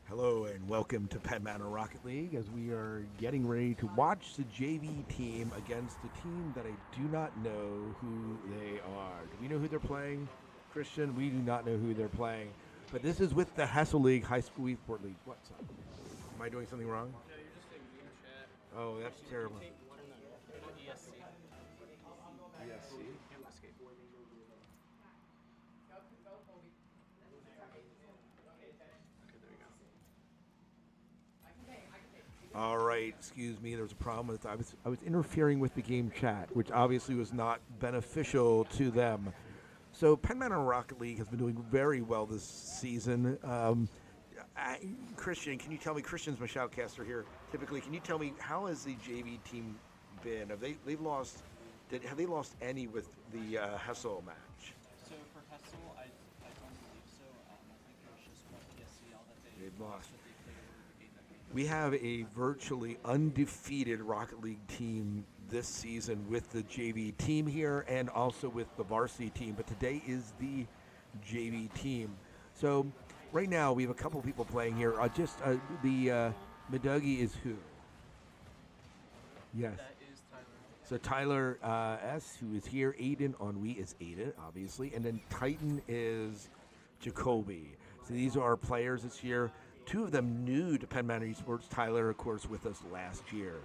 Hello and welcome to Penn Manor Rocket League as we are getting ready to watch the JV team against a team that I do not know who they are. Do we know who they're playing? Christian, we do not know who they're playing. But this is with the Hessel League, High School Esport League. What's up? Am I doing something wrong? Yeah, you're just in game chat. Oh, that's terrible. Turn that off. Go to ESC. ESC? Yep, escape. Okay, there you go. All right, excuse me. There was a problem with I was interfering with the game chat, which obviously was not beneficial to them. So Penn Manor Rocket League has been doing very well this season. Christian, can you tell me? Christian's my shoutcaster here. Typically, can you tell me how has the JV team been? They've lost? Have they lost any with the Hessel match? So for Hessel, I don't believe so. I think it was just one ESC all that They've lost. that they played over the game that game. We have a virtually undefeated Rocket League team this season with the JV team here and also with the varsity team. But today is the JV team. So right now we have a couple people playing here. The Miduggy is who? Yes. That is Tyler. So Tyler S, who is here. Aiden Ennui is Aiden, obviously. And then Titan is Jacoby. So these are our players this year. Two of them new to Penn Manor Esports. Tyler, of course, with us last year.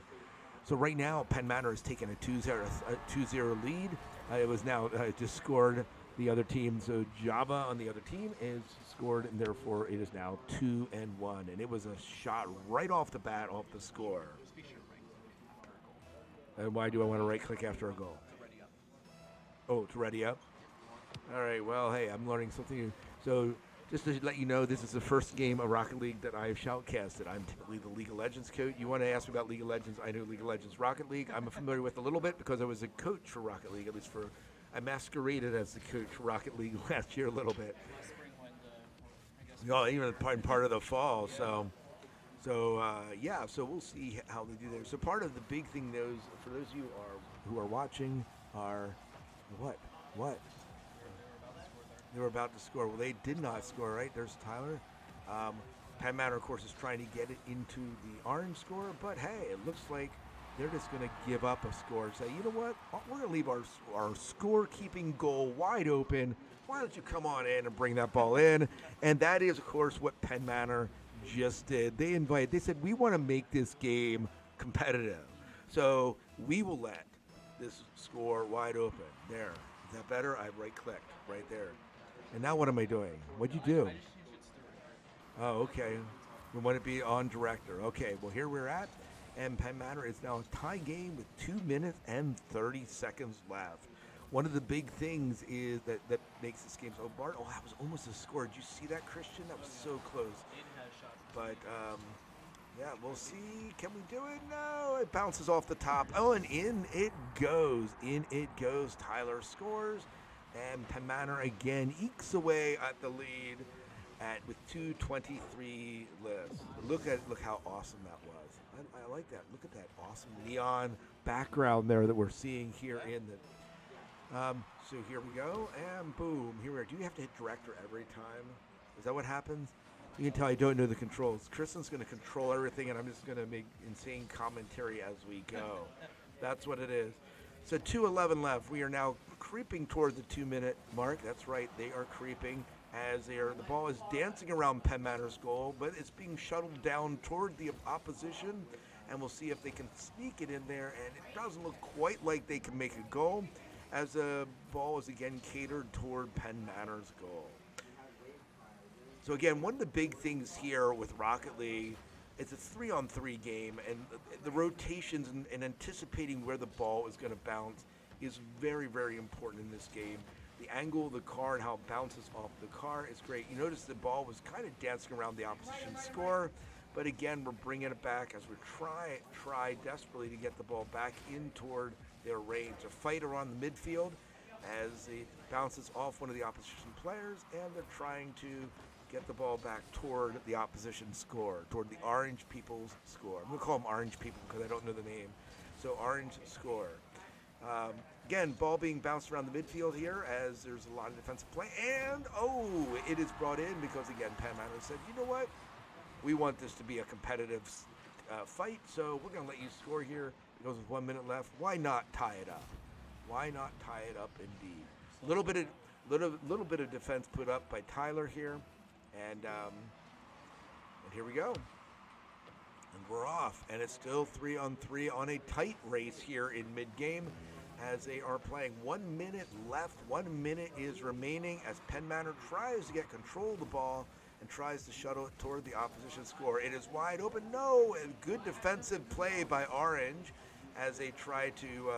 So right now, Penn Manor has taken a 2-0 lead. It was now just scored the other team. So Java on the other team is scored, and therefore it is now 2-1. And it was a shot right off the bat off the score. Just be sure to right click after a goal. And why do I want to right click after a goal? To ready up. Oh, to ready up? All right, well, hey, I'm learning something new. So just to let you know, this is the first game of Rocket League that I've shoutcasted. I'm typically the League of Legends coach. You want to ask me about League of Legends? I know League of Legends Rocket League. I'm familiar with a little bit because I was a coach for Rocket League, at least I masqueraded as the coach for Rocket League last year a little bit. Last spring when I guess. No, even part of the fall. So we'll see how they do there. So part of the big thing, for those of you who are watching, are what? They were about to score. Well, they did not score, right? There's Tyler. Penn Manor, of course, is trying to get it into the orange score, but hey, it looks like they're just going to give up a score and say, you know what? We're going to leave our score-keeping goal wide open. Why don't you come on in and bring that ball in? And that is, of course, what Penn Manor just did. They said, we want to make this game competitive. So we will let this score wide open. There. Is that better? I right-clicked right there. And now what am I doing? What'd you do? I just changed it to direct. Oh, okay. We want to be on director. Okay, well, here we're at. And Penn Manor is now a tie game with 2 minutes and 30 seconds left. One of the big things is that makes this game so Bart. Oh, that was almost a score. Did you see that, Christian? That was so close. Aiden has shots. But, yeah, we'll see. Can we do it? No, it bounces off the top. Oh, and in it goes. In it goes. Tyler scores. And Penn Manor again ekes away at the lead with 2:23 left. Look how awesome that was. I like that. Look at that awesome neon background there that we're seeing here in the. So here we go, and boom, here we are. Do you have to hit director every time? Is that what happens? You can tell I don't know the controls. Kristen's going to control everything, and I'm just going to make insane commentary as we go. That's what it is. So 2:11 left. We are now creeping toward the 2-minute mark. That's right. They are creeping as the ball is dancing around Penn Manor's goal, but it's being shuttled down toward the opposition, and we'll see if they can sneak it in there, and it doesn't look quite like they can make a goal as the ball is again catered toward Penn Manor's goal. So again, one of the big things here with Rocket League, it's a 3-on-3 game, and the rotations and anticipating where the ball is going to bounce is very, very important in this game. The angle of the car and how it bounces off the car is great. You notice the ball was kind of dancing around the opposition score, but again, we're bringing it back as we try desperately to get the ball back in toward their range. A fight around the midfield as it bounces off one of the opposition players, and they're trying to get the ball back toward the opposition score, toward the Orange People's score. I'm going to call them Orange People because I don't know the name. So Orange score. Again, ball being bounced around the midfield here as there's a lot of defensive play. And, it is brought in because, again, Penn Manor said, you know what? we want this to be a competitive fight, so we're going to let you score here. It goes with 1 minute left. Why not tie it up? Why not tie it up indeed? Little bit of defense put up by Tyler here, and here we go. And we're off, and it's still 3-on-3 on a tight race here in mid-game as they are playing. 1 minute left. 1 minute is remaining as Penn Manor tries to get control of the ball and tries to shuttle it toward the opposition score. It is wide open. No, and good defensive play by Orange as they try to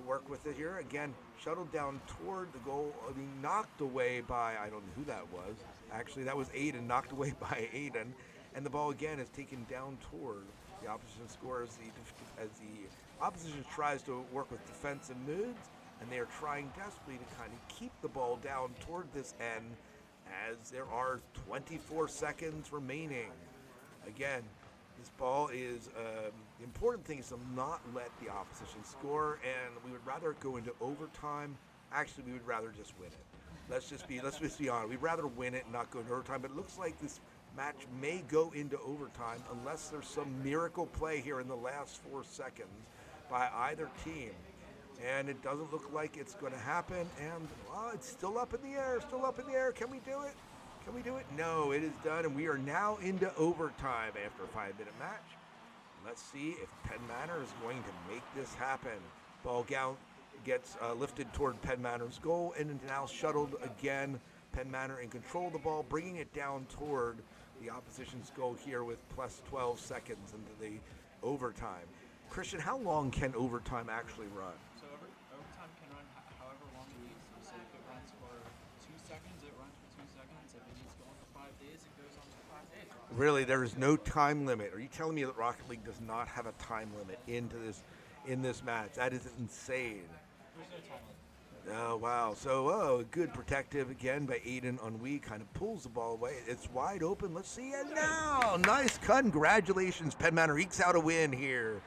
work with it here. Again, shuttled down toward the goal, being knocked away by, I don't know who that was. Actually, that was Aiden, knocked away by Aiden. And the ball again is taken down toward the opposition score as the opposition tries to work with defensive moves, and they are trying desperately to kind of keep the ball down toward this end as there are 24 seconds remaining. Again, this ball is, the important thing is to not let the opposition score, and we would rather go into overtime. Actually, we would rather just win it. Let's just be honest. We'd rather win it and not go into overtime, but it looks like this match may go into overtime unless there's some miracle play here in the last 4 seconds by either team. And it doesn't look like it's going to happen, and it's still up in the air, Can we do it? Can we do it? No, it is done, and we are now into overtime after a 5-minute match. Let's see if Penn Manor is going to make this happen. Ball gets lifted toward Penn Manor's goal, and now shuttled again. Penn Manor in control of the ball, bringing it down toward the opposition's goal here with plus 12 seconds into the overtime. Christian, how long can overtime actually run? So overtime can run however long it needs to. So if it runs for 2 seconds, it runs for 2 seconds. If it needs to go on for 5 days, it goes on for 5 days. Really, there is no time limit. Are you telling me that Rocket League does not have a time limit in this match? That is insane. There's no time limit. Oh, wow. So, good protective again by Aiden Onwee. Kind of pulls the ball away. It's wide open. Let's see it now. Nice. Congratulations. Penn Manor ekes out a win here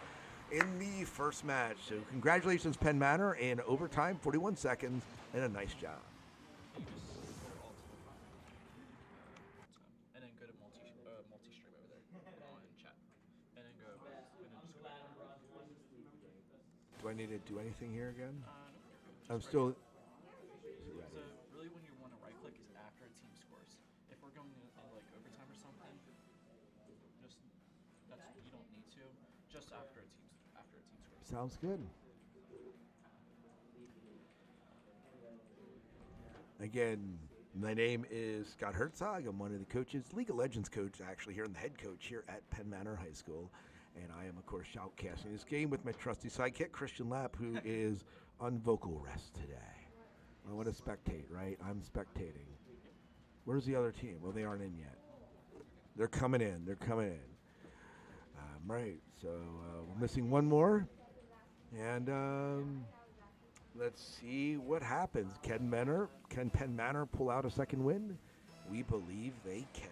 in the first match. So, congratulations, Penn Manor, in overtime, 41 seconds, and a nice job. You just go alt and then go to multi-stream over there on chat. And then just go back. Do I need to do anything here again? No, I'm still... So really when you want to right click is after a team scores. If we're going in like overtime or something, you don't need to. Just after a team scores. Sounds good. Again, my name is Scott Herzog. I'm one of the coaches, League of Legends coach actually here, and the head coach here at Penn Manor High School. And I am, of course, shoutcasting this game with my trusty sidekick, Christian Lapp, who is on vocal rest today. I want to spectate, right? I'm spectating. Where's the other team? Well, they aren't in yet. They're coming in. Right, so we're missing one more. And let's see what happens. Can Penn Manor pull out a second win? We believe they can.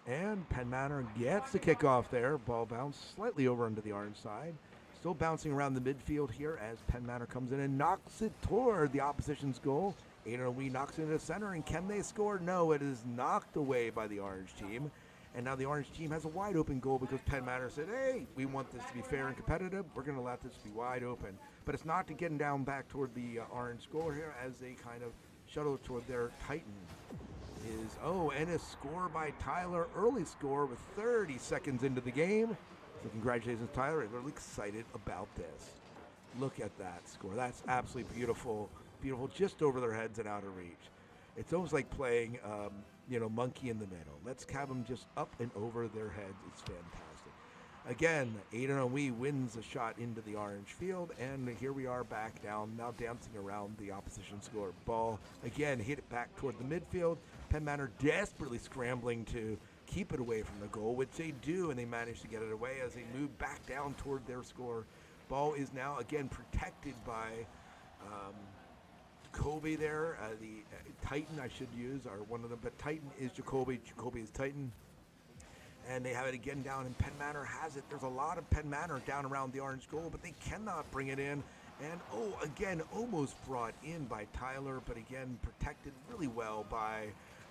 And Penn Manor gets the kickoff there. Ball bounced slightly over onto the orange side. Still bouncing around the midfield here as Penn Manor comes in and knocks it toward the opposition's goal. Aiden Onwee knocks it into the center, and can they score? No, it is knocked away by the orange team. And now the orange team has a wide open goal because Penn Manor said, hey, we want this to be fair and competitive. We're going to let this be wide open. But it's not to getting down back toward the orange goal here as they kind of shuttle toward their Titan. And a score by Tyler, early score with 30 seconds into the game. So congratulations, Tyler. I'm really excited about this. Look at that score. That's absolutely beautiful. Beautiful, just over their heads and out of reach. It's almost like playing, monkey in the middle. Let's have them just up and over their heads. It's fantastic. Again, Aiden Onwee wins a shot into the orange field, and here we are back down, now dancing around the opposition score. Ball, again, hit it back toward the midfield. Penn Manor desperately scrambling to keep it away from the goal, which they do, and they manage to get it away as they move back down toward their score. Ball is now, again, protected by Jacoby there. The Titan, I should use, are one of them, but Titan is Jacoby. Jacoby is Titan. And they have it again down, and Penn Manor has it. There's a lot of Penn Manor down around the orange goal, but they cannot bring it in. And, again, almost brought in by Tyler, but again, protected really well by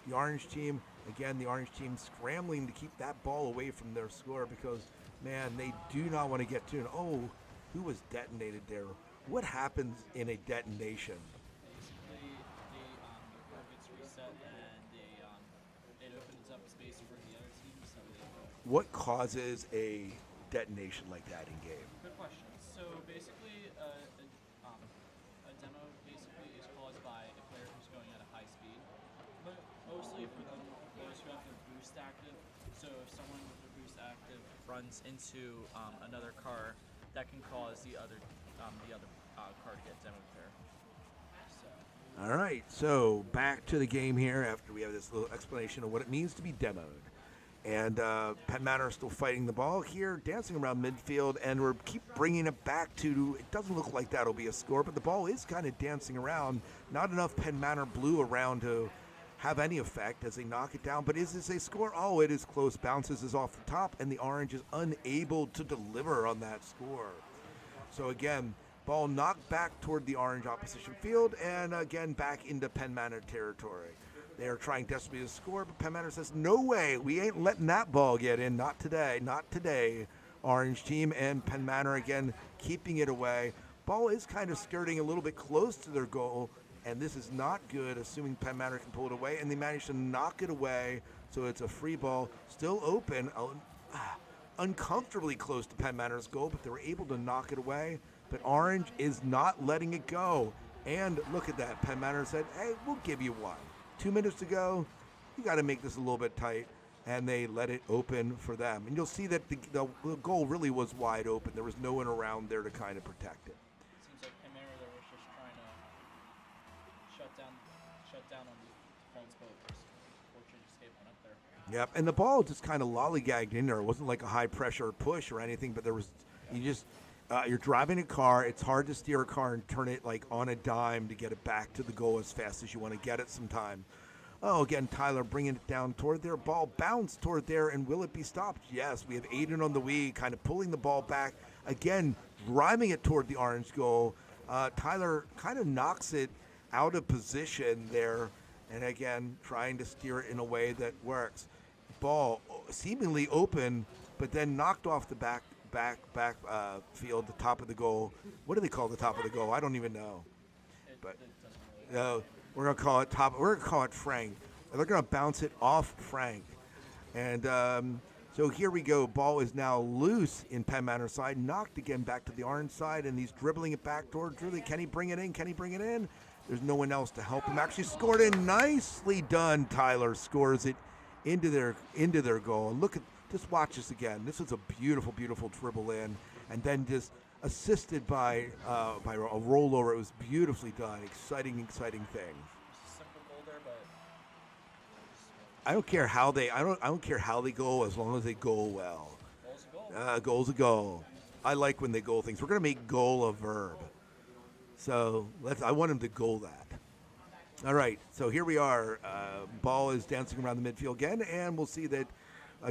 The orange team, again, the orange team scrambling to keep that ball away from their score because, man, they do not want to get to. Oh, who was detonated there? What happens in a detonation? Basically, their car gets reset and it opens up space for the other team, so they go. What causes a detonation like that in game? Good question. So basically, a demo basically is caused by a player who's going at a high speed, but mostly for those who have their boost active. So if someone with their boost active runs into another car, that can cause the other car to get demoed there. So All right, so back to the game here after we have this little explanation of what it means to be demoed. And Penn Manor is still fighting the ball here, dancing around midfield, and we're keep bringing it back to, it doesn't look like that'll be a score, but the ball is kind of dancing around. Not enough Penn Manor blue around to have any effect as they knock it down, but is this a score? Oh, it is close. Bounces is off the top, and the orange is unable to deliver on that score. So again, ball knocked back toward the orange opposition field, and again back into Penn Manor territory. They are trying desperately to score, but Penn Manor says, no way, we ain't letting that ball get in. Not today, not today. Orange team and Penn Manor again keeping it away. Ball is kind of skirting a little bit close to their goal, and this is not good, assuming Penn Manor can pull it away, and they manage to knock it away, so it's a free ball, still open, uncomfortably close to Penn Manor's goal, but they were able to knock it away. But Orange is not letting it go. And look at that. Penn Manor said, hey, we'll give you one. 2 minutes to go. You got to make this a little bit tight. And they let it open for them. And you'll see that the goal really was wide open. There was no one around there to kind of protect it. seems like Penn Manor there was just trying to shut down on the defense, but fortunate escape went up there. Yep, and the ball just kind of lollygagged in there. It wasn't like a high pressure push or anything, but there was, you're driving a car. It's hard to steer a car and turn it like on a dime to get it back to the goal as fast as you want to get it sometime. Oh, again, Tyler bringing it down toward their ball, bounce toward there, and will it be stopped? Yes, we have Aiden on the Wii, kind of pulling the ball back. Again, driving it toward the orange goal. Tyler kind of knocks it out of position there, and again, trying to steer it in a way that works. Ball seemingly open, but then knocked off the back field, the top of the goal. What do they call the top of the goal? I don't even know. But we're gonna call it top. We're gonna call it Frank. They're gonna bounce it off Frank, and so here we go. Ball is now loose in Penn Manor side, knocked again back to the orange side, and he's dribbling it back towards Drew. Can he bring it in? Can he bring it in? There's no one else to help him. Actually scored it. Nicely done. Tyler scores it into their goal. And just watch this again. This was a beautiful, beautiful dribble in, and then just assisted by a rollover. It was beautifully done. Exciting thing. Simple goal there, but I don't care how they go as long as they goal well. goal's a goal. Goal's a goal. I like when they goal things. We're gonna make goal a verb. So I want him to goal that. All right, so here we are. Ball is dancing around the midfield again, and we'll see that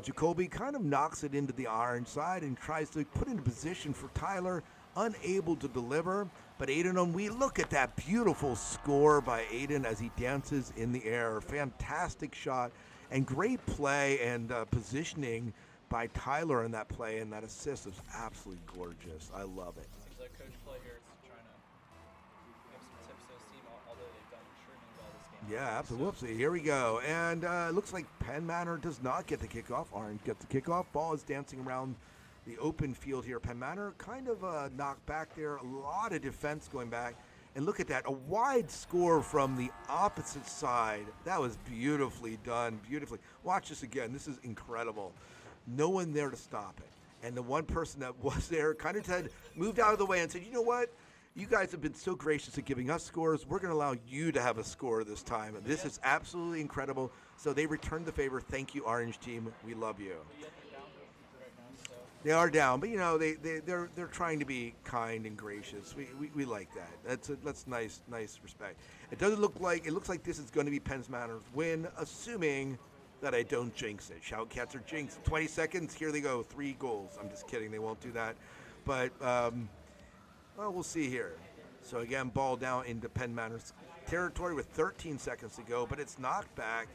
Jacoby kind of knocks it into the orange side and tries to put into position for Tyler, unable to deliver. But Aiden on we look at that beautiful score by Aiden as he dances in the air. Fantastic shot and great play and positioning by Tyler in that play, and that assist was absolutely gorgeous. I love it. Seems like Coach Play here is trying to give some tips to his team, although they've done extremely well this game. Yeah, absolutely. Here we go. And it looks like Penn Manor does not get the kickoff. Orange gets the kickoff. Ball is dancing around the open field here. Penn Manor kind of knocked back there. A lot of defense going back. And look at that. A wide score from the opposite side. That was beautifully done. Beautifully. Watch this again. This is incredible. No one there to stop it. And the one person that was there kind of moved out of the way and said, you know what? You guys have been so gracious at giving us scores. We're going to allow you to have a score this time. And this is absolutely incredible. So they returned the favor. Thank you, Orange team. We love you. They are down, but they're trying to be kind and gracious. We like that. That's nice respect. It looks like this is going to be Penn Manor's win, assuming that I don't jinx it. Shoutcats are jinxed. 20 seconds. Here they go. 3 goals. I'm just kidding. They won't do that. But well, we'll see here. So again, ball down into Penn Manor's territory with 13 seconds to go, but it's knocked back.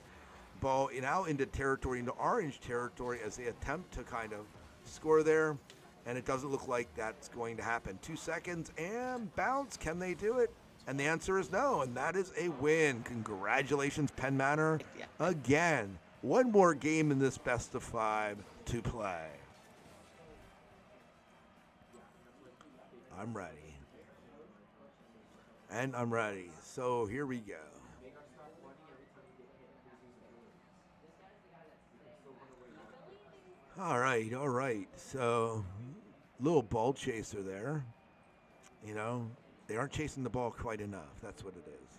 ball now into territory, into orange territory, as they attempt to kind of score there. And it doesn't look like that's going to happen. 2 seconds and bounce. Can they do it? And the answer is no, and that is a win. Congratulations, Penn Manor. Yeah. Again, one more game in this best of 5 to play. I'm ready. And I'm ready. So here we go. All right, all right. So, little ball chaser there. You know, they aren't chasing the ball quite enough. That's what it is.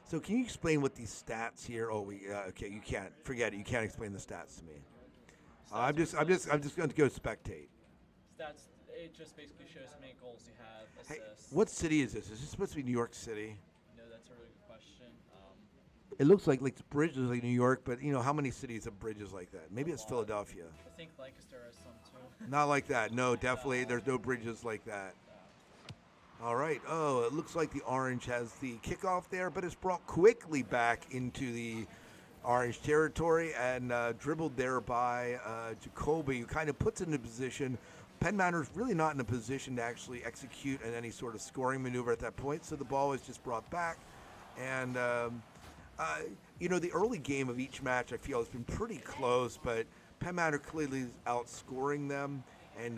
So, can you explain what these stats here? Oh, okay. You can't forget it. You can't explain the stats to me. I'm just going to go spectate. Stats, it just basically shows how many goals you have, Hey, assists. what city is this? Is this supposed to be New York City? No, that's a really good question. It looks like bridges like New York, but how many cities have bridges like that? Maybe it's Philadelphia. I think Lancaster has some too. Not like that. No, definitely. There's no bridges like that. All right. Oh, it looks like the orange has the kickoff there, but it's brought quickly back into the orange territory and dribbled there by Jacoby, who kind of puts it in a position. Penn Manor's really not in a position to actually execute any sort of scoring maneuver at that point, so the ball is just brought back. And, the early game of each match, I feel, has been pretty close, but Penn Manor clearly is outscoring them and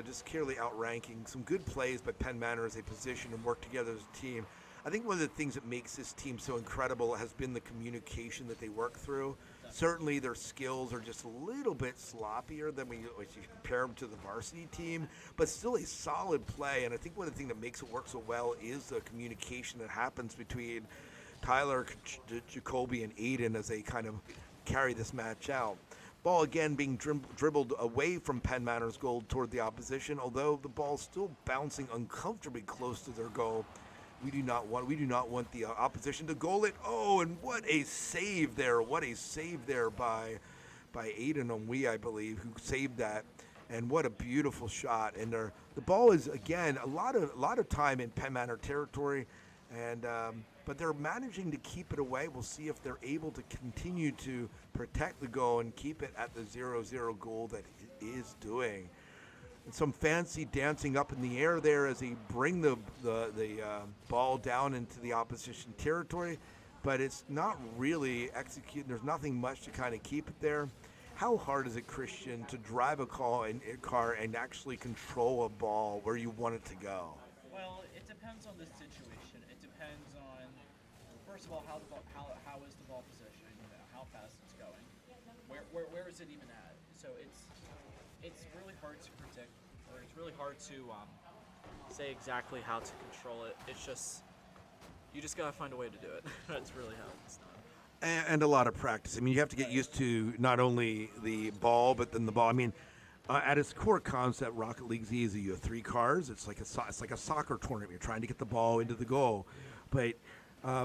just clearly outranking. Some good plays by Penn Manor as they position and work together as a team. I think one of the things that makes this team so incredible has been the communication that they work through. Certainly their skills are just a little bit sloppier than when you compare them to the varsity team, but still a solid play. And I think one of the things that makes it work so well is the communication that happens between Tyler, Jacoby, and Aiden as they kind of carry this match out. Ball again being dribbled away from Penn Manor's goal toward the opposition, although the ball's still bouncing uncomfortably close to their goal. We do not want the opposition to goal it. Oh, and what a save there! What a save there by Aiden Onwe, I believe, who saved that. And what a beautiful shot! And the ball is again a lot of time in Penn Manor territory, and but they're managing to keep it away. We'll see if they're able to continue to protect the goal and keep it at the 0-0 goal that it is doing. And some fancy dancing up in the air there as they bring the ball down into the opposition territory, but it's not really executed. There's nothing much to kind of keep it there. How hard is it, Christian, to drive a car and actually control a ball where you want it to go? Well, it depends on the situation. It depends on, first of all, how is the ball positioned, how fast it's going, where is it even at. So it's really hard to predict, or it's really hard to say exactly how to control it. It's just, you just gotta find a way to do it. That's really how it's done. And a lot of practice. I mean, you have to get used to not only the ball, but then the ball. I mean, at its core concept, Rocket League's easy. You have 3 cars. It's like a soccer tournament. You're trying to get the ball into the goal. But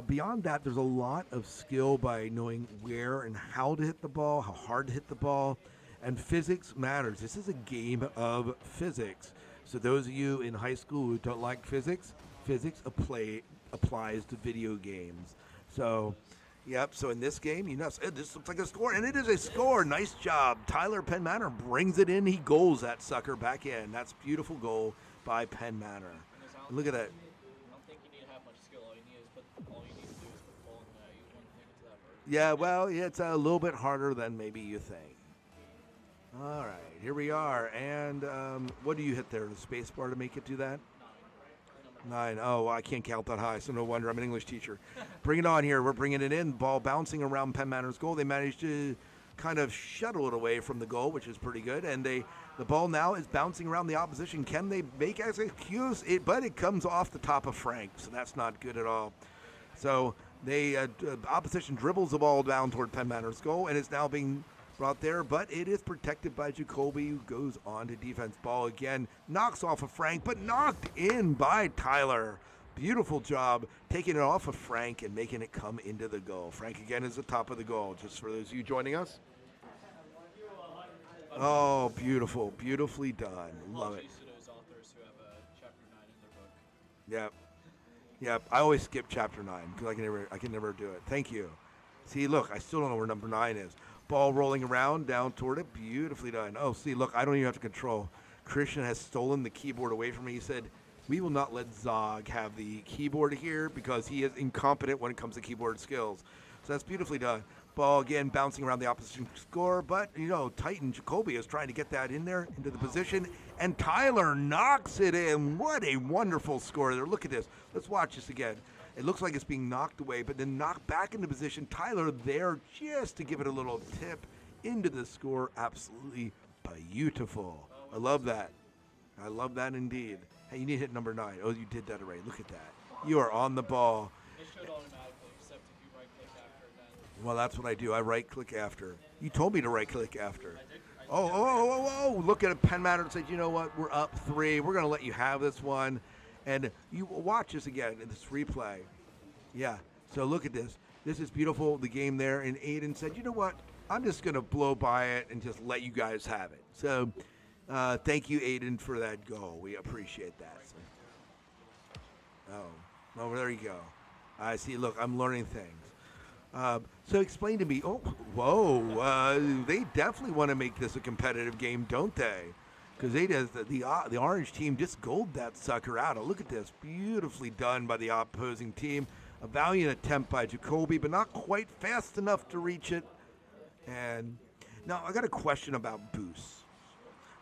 beyond that, there's a lot of skill by knowing where and how to hit the ball, how hard to hit the ball. And physics matters. This is a game of physics. So those of you in high school who don't like physics applies to video games. So, yep. So in this game, this looks like a score, and it is a score. Nice job. Tyler Penn Manor brings it in. He goals that sucker back in. That's a beautiful goal by Penn Manor. Look at that. I don't think you need to have much skill. All you need to do is put the ball in the net. You want to think into that version. Yeah, well, it's a little bit harder than maybe you think. All right, here we are. And what do you hit there? The space bar to make it do that? 9. Oh, well, I can't count that high, so no wonder. I'm an English teacher. Bring it on here. We're bringing it in. Ball bouncing around Penn Manor's goal. They managed to kind of shuttle it away from the goal, which is pretty good. And the ball now is bouncing around the opposition. Can they make execute it? But it comes off the top of Frank, so that's not good at all. So the opposition dribbles the ball down toward Penn Manor's goal, and it's now being brought there, but it is protected by Jacoby, who goes on to defense. Ball again, knocks off of Frank, but knocked in by Tyler. Beautiful job taking it off of Frank and making it come into the goal. Frank again is the top of the goal, just for those of you joining us. Oh, beautiful. Beautifully done. Love it. To those authors who have chapter 9 in their book. Yep. I always skip chapter 9 because I can never do it. Thank you. See, look, I still don't know where number 9 is. Ball rolling around down toward it. Beautifully done. Oh, see, look, I don't even have to control. Christian has stolen the keyboard away from me. He said, we will not let Zog have the keyboard here because he is incompetent when it comes to keyboard skills. So that's beautifully done. Ball again bouncing around the opposition score, but Titan Jacoby is trying to get that in there into the position, and Tyler knocks it in. What a wonderful score there. Look at this. Let's watch this again. It looks like it's being knocked away, but then knocked back into position. Tyler there just to give it a little tip into the score. Absolutely beautiful. I love that. I love that indeed. Hey, you need to hit number 9. Oh, you did that already. Look at that. You are on the ball. It should automatically, except if you right click after that. Well, that's what I do. I right click after. You told me to right click after. I did. Oh. Look at a Penn Manor and said, you know what? We're up 3. We're going to let you have this one. And you watch this again in this replay. Yeah. So look at this. This is beautiful, the game there. And Aiden said, you know what? I'm just going to blow by it and just let you guys have it. So thank you, Aiden, for that goal. We appreciate that. Oh, there you go. I see. Look, I'm learning things. So explain to me. Oh, whoa! They definitely want to make this a competitive game, don't they? Because the orange team just gold that sucker out. Oh, look at this, beautifully done by the opposing team. A valiant attempt by Jacoby, but not quite fast enough to reach it. And now I got a question about boosts.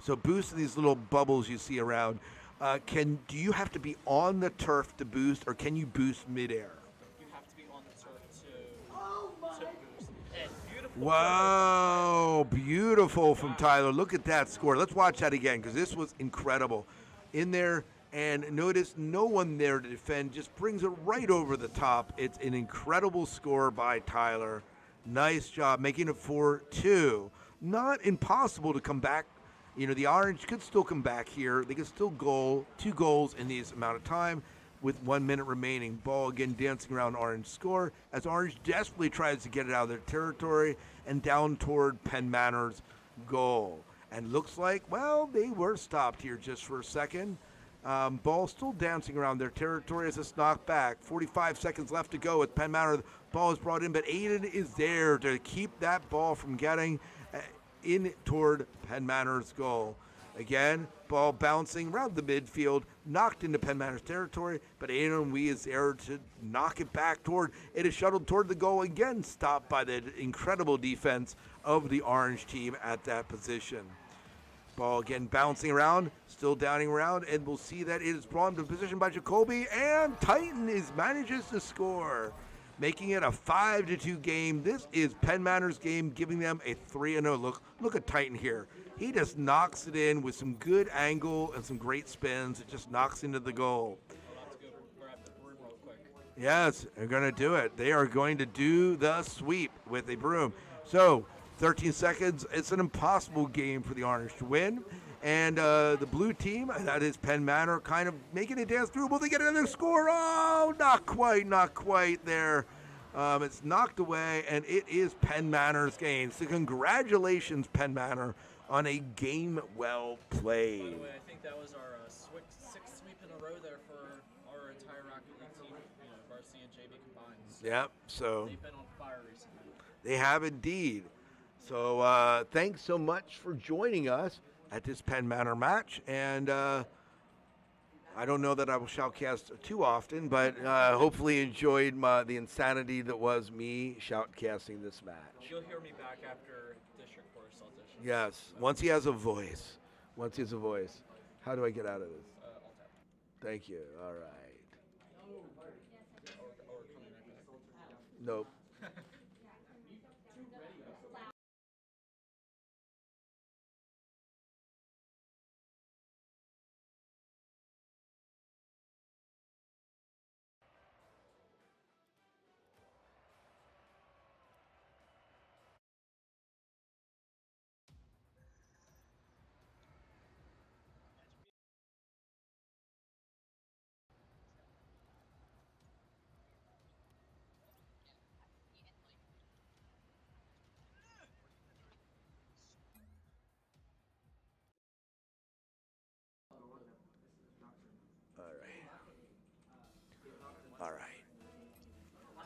So boosts are these little bubbles you see around. Do you have to be on the turf to boost, or can you boost midair? You have to be on the turf to boost. And beautiful. Wow, beautiful from Tyler. Look at that score. Let's watch that again because this was incredible. In there, and notice no one there to defend, just brings it right over the top. It's an incredible score by Tyler. Nice job making it 4-2. Not impossible to come back. The Orange could still come back here. They could still goal 2 goals in this amount of time with 1 minute remaining. Ball again dancing around Orange score as Orange desperately tries to get it out of their territory and down toward Penn Manor's goal. And looks like, well, they were stopped here just for a second. Ball still dancing around their territory as it's knocked back. 45 seconds left to go with Penn Manor. The ball is brought in, but Aiden is there to keep that ball from getting in toward Penn Manor's goal. Again, ball bouncing around the midfield, knocked into Penn Manor's territory, but Aiden Wee is there to knock it back toward. It is shuttled toward the goal again, stopped by the incredible defense of the Orange team at that position. Ball again bouncing around, still downing around, and we'll see that it is brought into position by Jacoby, and Titan manages to score, making it a 5-2 game. This is Penn Manor's game, giving them a 3-0. Look at Titan here. He just knocks it in with some good angle and some great spins. It just knocks into the goal. I'll have to go grab the broom real quick. Yes, they're going to do it. They are going to do the sweep with a broom. So 13 seconds. It's an impossible game for the Orange to win. And the blue team, that is Penn Manor, kind of making it dance through. Will they get another score? Oh, not quite there. It's knocked away, and it is Penn Manor's game. So congratulations, Penn Manor, on a game well played. By the way, I think that was our sixth sweep in a row there for our entire Rocket League team, varsity and JV combined. So Yep, so they've been on fire recently. they have indeed. So thanks so much for joining us at this Penn Manor match, and I don't know that I will shoutcast too often, but hopefully enjoyed the insanity that was me shoutcasting this match. You'll hear me back after district course audition. Yes, once he has a voice. How do I get out of this? Alt tab. Thank you. All right. Or coming right back. Nope.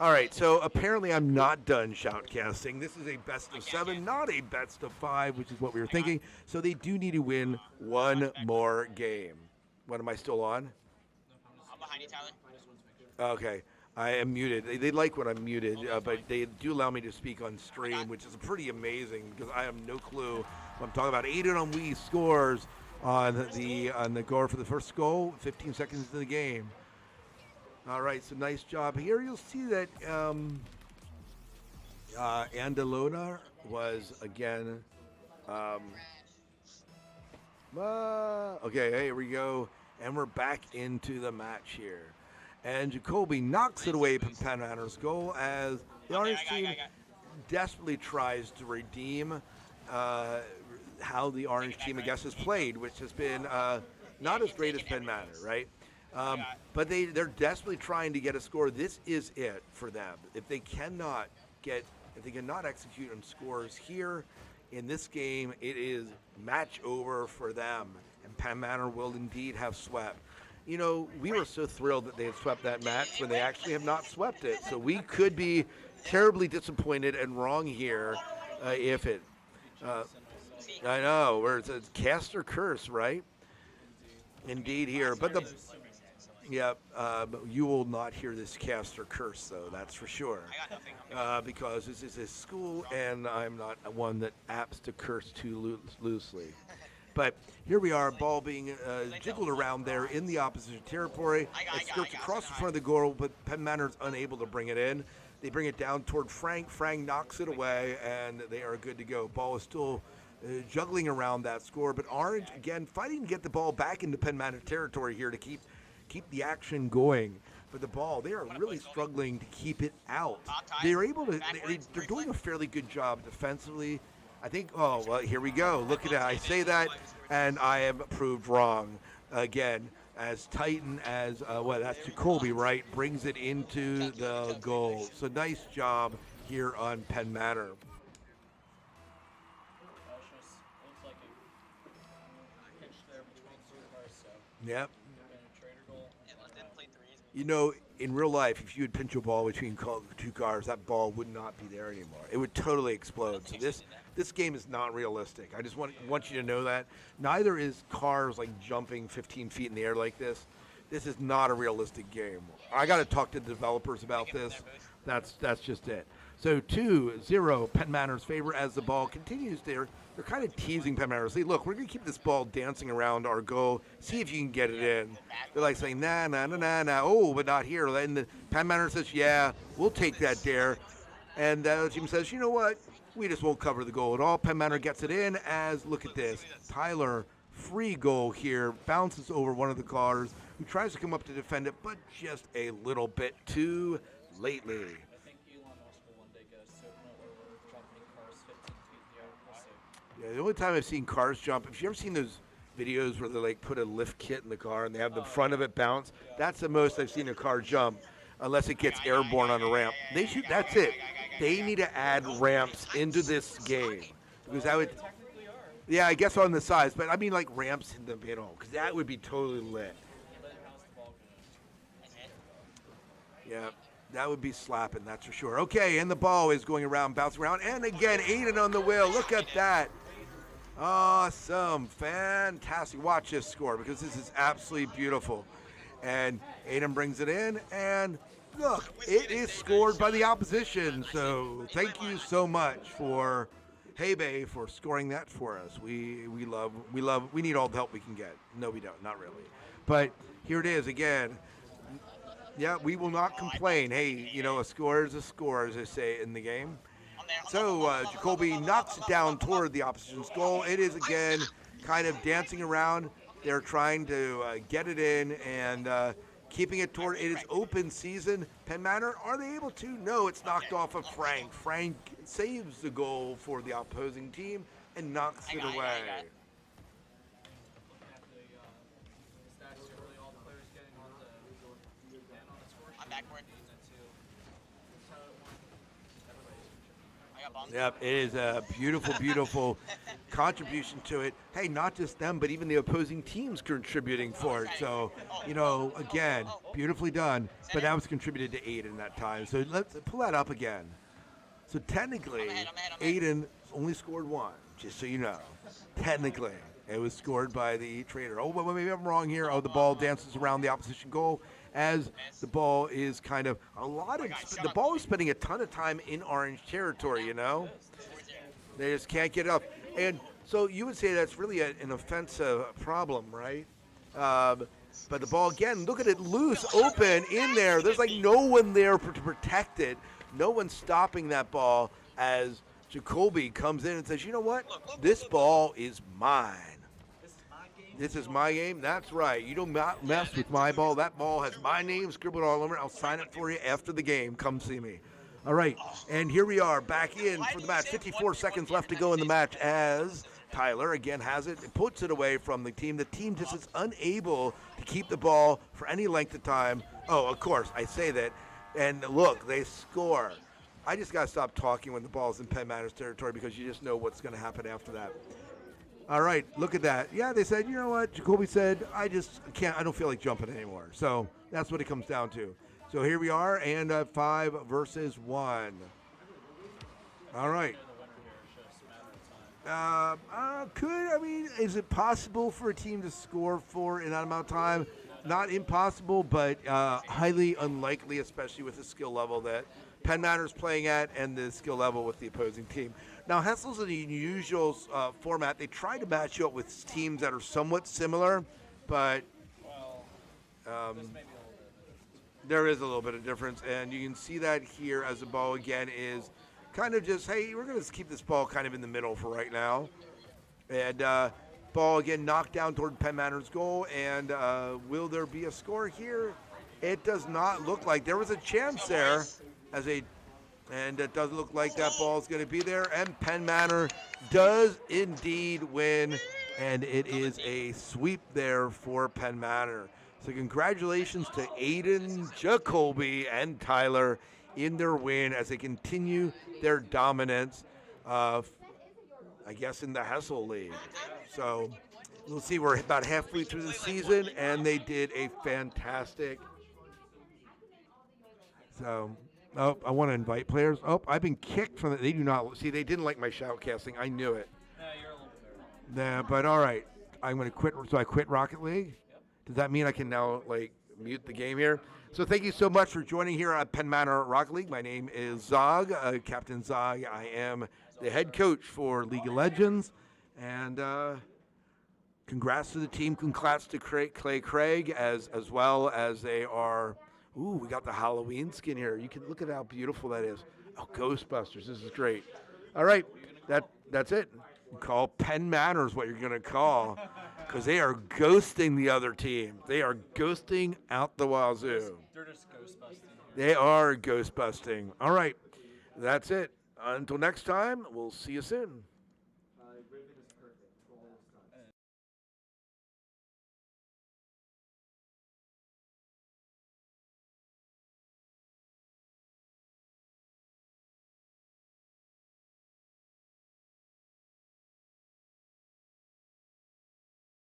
All right, so apparently I'm not done shoutcasting. This is a best of 7, not a best of 5, which is what we were thinking. So they do need to win one more game. What am I still on? I'm behind you, Tyler. Okay, I am muted. They like when I'm muted, but they do allow me to speak on stream, which is pretty amazing because I have no clue what I'm talking about. Aiden on Wii scores on the goal for the first goal, 15 seconds into the game. All right, so nice job here. You'll see that Andalona was again. Okay, here we go, and we're back into the match here. And Jacoby knocks it away from Penn Manor's goal as the Orange team desperately tries to redeem how the Orange team, I guess, has played, which has been not as great as Penn Manor, right? But they're desperately trying to get a score. This is it for them. If they cannot execute on scores here in this game, it is match over for them. And Penn Manor will indeed have swept. You know, we were so thrilled that they had swept that match when they actually have not swept it. So we could be terribly disappointed and wrong here if it. I know, where it's cast or curse, right? Indeed here. But you will not hear this cast or curse, though, that's for sure. Because this is a school, and I'm not one that apts to curse too loosely. But here we are, ball being jiggled around there in the opposition territory. It skirts across the front of the goal, but Penn Manor's unable to bring it in. They bring it down toward Frank. Frank knocks it away, and they are good to go. Ball is still juggling around that score, but Orange, again, fighting to get the ball back into Penn Manor territory here to keep the action going. But the ball, they are really struggling to keep it out. They're able to, they're doing a fairly good job defensively. I think, oh, well, here we go. Look at that. I say that, and I am proved wrong again. As Titan as, that's Jacoby, right, brings it into the goal. So nice job here on Penn Manor. Looks like a pitch there between two cars, so Yep. a trader goal. Didn't play threes. You know, in real life, if you would pinch a ball between two cars, that ball would not be there anymore. It would totally explode. So this game is not realistic. I just want you to know that. Neither is cars like jumping 15 feet in the air like this. This is not a realistic game. I got to talk to the developers about this. That's just it. So 2-0 Penn Manor's favor as the ball continues there. They're kind of teasing Penn Manor. Say, look, we're going to keep this ball dancing around our goal. See if you can get it in. They're like saying, nah. Oh, but not here. And the Penn Manor says, yeah, we'll take that dare. And the other team says, you know what? We just won't cover the goal at all. Penn Manor gets it in as, look at this, Tyler, free goal here, bounces over one of the cars, who tries to come up to defend it, but just a little bit too lately. I think Elon Musk will one day get a Supernova where we're jumping cars 15 feet in the air. We'll see. Yeah, the only time I've seen cars jump, have you ever seen those videos where they like put a lift kit in the car and they have the front of it bounce? That's the most I've seen a car jump, unless it gets airborne on a ramp. That's it. They need to add ramps into this game. Because that would, Technically are. yeah, I guess on the sides, but I mean like ramps in the middle, because that would be totally lit. Then how's the ball going? Yeah, that would be slapping, that's for sure. Okay, and the ball is going around, bouncing around, and again, Aiden on the wheel. Look at that. Awesome, fantastic. Watch this score, because this is absolutely beautiful. And Aiden brings it in, and look, it is scored by the opposition. So thank you so much for Hebe for scoring that for us. We need all the help we can get. No, we don't, not really. But here it is again. Yeah, we will not complain. Hey, you know, a score is a score, as they say in the game. So Jacoby knocks it down toward the opposition's goal. It is again kind of dancing around. They're trying to get it in and keeping it toward. It is open season. Penn Manor, are they able to? No, it's knocked off of Frank. Frank saves the goal for the opposing team and knocks it away. Looking at the stats here, really all the players getting on the score sheet. I'm backward. That's how it went. Everybody's I got bumped. Yep, it is a beautiful, beautiful contribution to it. Hey, not just them, but even the opposing teams contributing for it. So, again, beautifully done. But that was contributed to Aiden that time. So let's pull that up again. So technically, I'm ahead. Aiden only scored one, just so you know. Technically, it was scored by the trader. Oh, but maybe I'm wrong here. Oh, the ball dances around the opposition goal as the ball is kind of the ball is spending a ton of time in orange territory, They just can't get it up. And so you would say that's really an offensive problem, right? But the ball, again, look at it loose, open, in there. There's like no one there to protect it. No one stopping that ball as Jacoby comes in and says, you know what? This ball is mine. This is my game. That's right. You don't mess with my ball. That ball has my name scribbled all over it. I'll sign it for you after the game. Come see me. All right, and here we are back in for the match. 54 seconds left to go in the match as Tyler again has it. It puts it away from the team. The team just is unable to keep the ball for any length of time. Oh, of course, I say that. And look, they score. I just got to stop talking when the ball's in Penn Manor's territory because you just know what's going to happen after that. All right, look at that. Yeah, they said, you know what? Jacoby said, I don't feel like jumping anymore. So that's what it comes down to. So here we are, and 5 versus 1. All right. Is it possible for a team to score 4 in that amount of time? Not impossible, but highly unlikely, especially with the skill level that Penn Manor's playing at and the skill level with the opposing team. Now, Hessel's an unusual format. They try to match you up with teams that are somewhat similar, but there is a little bit of difference, and you can see that here as the ball, again, is kind of just, hey, we're going to keep this ball kind of in the middle for right now. And ball, again, knocked down toward Penn Manor's goal, and will there be a score here? It does not look like. There was a chance there, and it doesn't look like that ball is going to be there, and Penn Manor does indeed win, and it is a sweep there for Penn Manor. So congratulations to Aiden, Jacoby, and Tyler in their win as they continue their dominance, I guess, in the Hessel League. So we'll see. We're about halfway through the season, and they did a fantastic. So, I want to invite players. Oh, I've been kicked from it. They do not. See, they didn't like my shoutcasting. I knew it. Yeah, you're a little bit. Nah, but all right. I'm going to quit. So I quit Rocket League. Does that mean I can now, mute the game here? So thank you so much for joining here at Penn Manor Rocket League. My name is Zog, Captain Zog. I am the head coach for League of Legends. And congrats to the team. Congrats to Clay Craig as well as they are. Ooh, we got the Halloween skin here. You can look at how beautiful that is. Oh, Ghostbusters. This is great. All right. That's it. Call Penn Manor is what you're going to call. Because they are ghosting the other team. They are ghosting out the wazoo. They're just ghost busting. They are ghost busting. All right. That's it. Until next time, we'll see you soon.